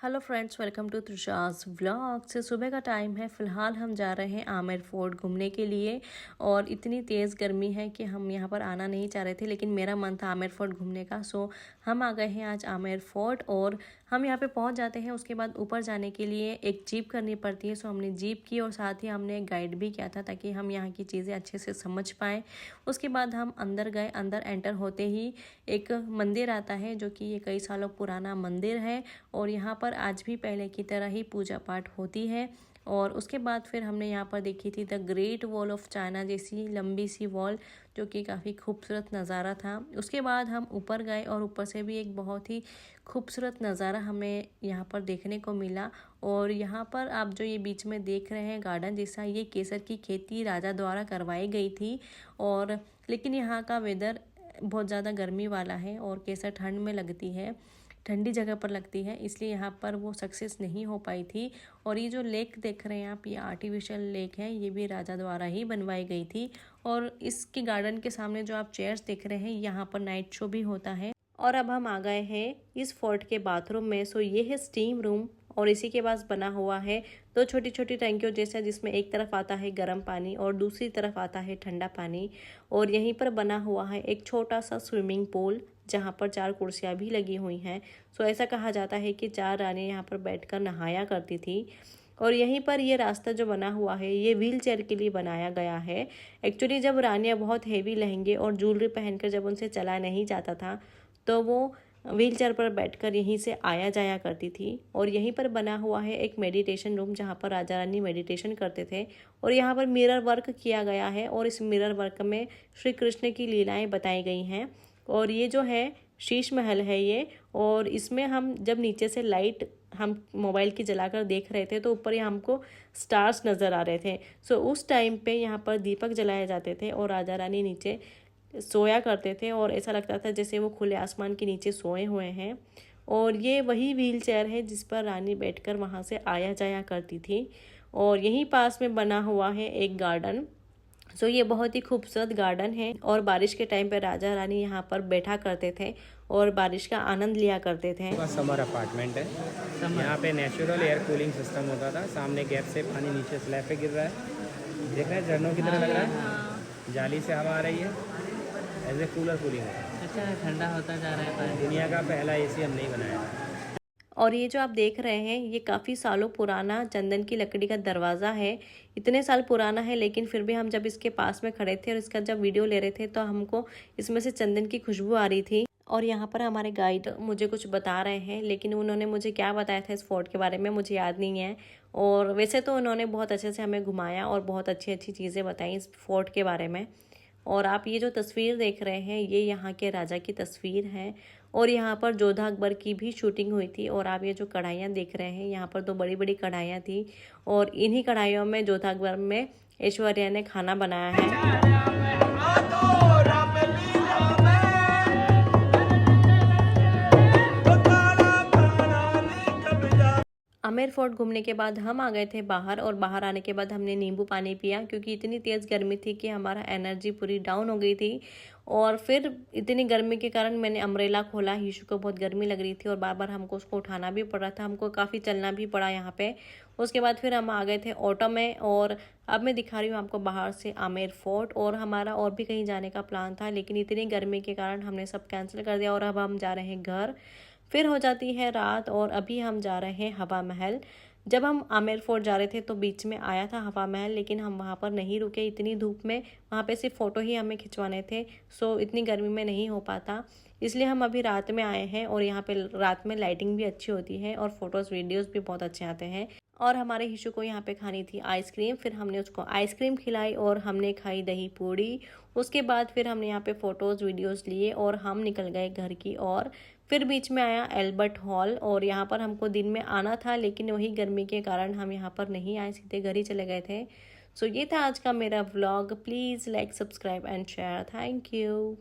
Hello friends, welcome to Trisha's vlog. से सुबह का टाइम है। फ़िलहाल हम जा रहे हैं आमेर फोर्ट घूमने के लिए और इतनी तेज़ गर्मी है कि हम यहाँ पर आना नहीं चाह रहे थे, लेकिन मेरा मन था आमेर फोर्ट घूमने का। सो हम आ गए हैं आज आमेर फोर्ट और हम यहाँ पे पहुँच जाते हैं। उसके बाद ऊपर जाने के लिए एक जीप करनी पड़ती है। सो हमने जीप की और साथ ही हमने एक गाइड भी किया था ताकि हम यहाँ की चीज़ें अच्छे से समझ पाएँ। उसके बाद हम अंदर गए। अंदर एंटर होते ही एक मंदिर आता है जो कि ये कई सालों पुराना मंदिर है और यहाँ पर आज भी पहले की तरह ही पूजा पाठ होती है। और उसके बाद फिर हमने यहाँ पर देखी थी the great wall of China जैसी लंबी सी वॉल, जो कि काफ़ी खूबसूरत नज़ारा था। उसके बाद हम ऊपर गए और ऊपर से भी एक बहुत ही खूबसूरत नज़ारा हमें यहाँ पर देखने को मिला। और यहाँ पर आप जो ये बीच में देख रहे हैं गार्डन जैसा, ये केसर की खेती राजा द्वारा करवाई गई थी। और लेकिन यहाँ का वेदर बहुत ज़्यादा गर्मी वाला है और केसर ठंड में लगती है, ठंडी जगह पर लगती है, इसलिए यहाँ पर वो सक्सेस नहीं हो पाई थी। और ये जो लेक देख रहे हैं आप, ये आर्टिफिशियल लेक है, ये भी राजा द्वारा ही बनवाई गई थी। और इसके गार्डन के सामने जो आप चेयर्स देख रहे हैं, यहाँ पर नाइट शो भी होता है। और अब हम आ गए हैं इस फोर्ट के बाथरूम में। सो ये है स्टीम रूम और इसी के पास बना हुआ है दो छोटी छोटी टंकियों जैसा, जिसमें एक तरफ आता है गर्म पानी और दूसरी तरफ आता है ठंडा पानी। और यहीं पर बना हुआ है एक छोटा सा स्विमिंग पूल जहाँ पर 4 कुर्सियाँ भी लगी हुई हैं। सो ऐसा कहा जाता है कि 4 रानी यहाँ पर बैठकर नहाया करती थी। और यहीं पर ये रास्ता जो बना हुआ है, ये व्हील चेयर के लिए बनाया गया है। एक्चुअली जब रानियाँ बहुत हेवी लहंगे और ज्वेलरी पहनकर जब उनसे चला नहीं जाता था, तो वो व्हील चेयर पर बैठकर यहीं से आया जाया करती थी। और यहीं पर बना हुआ है एक मेडिटेशन रूम जहाँ पर राजा रानी मेडिटेशन करते थे। और यहाँ पर मिरर वर्क किया गया है और इस मिरर वर्क में श्री कृष्ण की लीलाएं बताई गई हैं। और ये जो है शीश महल है ये। और इसमें हम जब नीचे से लाइट हम मोबाइल की जलाकर देख रहे थे तो ऊपर ही हमको स्टार्स नज़र आ रहे थे। सो उस टाइम पे यहाँ पर दीपक जलाए जाते थे और राजा रानी नीचे सोया करते थे और ऐसा लगता था जैसे वो खुले आसमान के नीचे सोए हुए हैं। और ये वही व्हील चेयर है जिस पर रानी बैठकर वहाँ से आया जाया करती थी। और यहीं पास में बना हुआ है एक गार्डन। सो ये बहुत ही खूबसूरत गार्डन है और बारिश के टाइम पे राजा रानी यहाँ पर बैठा करते थे और बारिश का आनंद लिया करते थे। समर अपार्टमेंट है, यहाँ पे नेचुरल एयर कूलिंग सिस्टम होता था। सामने गैप से पानी नीचे स्लैब पे गिर रहा है, देख रहे हैं झरनों की तरह लग रहा है। जाली से हवा आ रही है, एज ए कूलर कूलिंग है। अच्छा, ठंडा होता जा रहा है पानी। दुनिया का पहला एसी हमने ही बनाया है। और ये जो आप देख रहे हैं, ये काफ़ी सालों पुराना चंदन की लकड़ी का दरवाज़ा है। इतने साल पुराना है, लेकिन फिर भी हम जब इसके पास में खड़े थे और इसका जब वीडियो ले रहे थे तो हमको इसमें से चंदन की खुशबू आ रही थी। और यहाँ पर हमारे गाइड मुझे कुछ बता रहे हैं, लेकिन उन्होंने मुझे क्या बताया था इस फोर्ट के बारे में मुझे याद नहीं है। और वैसे तो उन्होंने बहुत अच्छे से हमें घुमाया और बहुत अच्छी अच्छी चीज़ें बताई इस फोर्ट के बारे में। और आप ये जो तस्वीर देख रहे हैं, ये यहाँ के राजा की तस्वीर है। और यहाँ पर जोधा अकबर की भी शूटिंग हुई थी। और आप ये जो कढ़ाइयाँ देख रहे हैं, यहाँ पर 2 बड़ी बड़ी कढ़ाइयाँ थी और इन्हीं कढ़ाइयों में जोधा अकबर में ऐश्वर्या ने खाना बनाया है। आमेर फोर्ट घूमने के बाद हम आ गए थे बाहर और बाहर आने के बाद हमने नींबू पानी पिया, क्योंकि इतनी तेज़ गर्मी थी कि हमारा एनर्जी पूरी डाउन हो गई थी। और फिर इतनी गर्मी के कारण मैंने अम्ब्रेला खोला। हीशु को बहुत गर्मी लग रही थी और बार बार हमको उसको उठाना भी पड़ रहा था, हमको काफ़ी चलना भी पड़ा यहाँ पे। उसके बाद फिर हम आ गए थे ऑटो में और अब मैं दिखा रही हूँ आपको बाहर से आमेर फोर्ट। और हमारा और भी कहीं जाने का प्लान था, लेकिन इतनी गर्मी के कारण हमने सब कैंसिल कर दिया और अब हम जा रहे हैं घर। फिर हो जाती है रात और अभी हम जा रहे हैं हवा महल। जब हम आमेर फोर्ट जा रहे थे तो बीच में आया था हवा महल, लेकिन हम वहाँ पर नहीं रुके इतनी धूप में। वहाँ पे सिर्फ फ़ोटो ही हमें खिंचवाने थे, सो इतनी गर्मी में नहीं हो पाता, इसलिए हम अभी रात में आए हैं। और यहाँ पे रात में लाइटिंग भी अच्छी होती है और फोटोज़ वीडियोज़ भी बहुत अच्छे आते हैं। और हमारे हिशू को यहाँ पे खानी थी आइसक्रीम, फिर हमने उसको आइसक्रीम खिलाई और हमने खाई दही पूड़ी। उसके बाद फिर हमने यहाँ पे फ़ोटोज़ वीडियोज़ लिए और हम निकल गए घर की ओर। फिर बीच में आया एल्बर्ट हॉल और यहाँ पर हमको दिन में आना था, लेकिन वही गर्मी के कारण हम यहाँ पर नहीं आए, सीधे घर ही चले गए थे। सो ये था आज का मेरा vlog. Please like, subscribe and share. Thank you.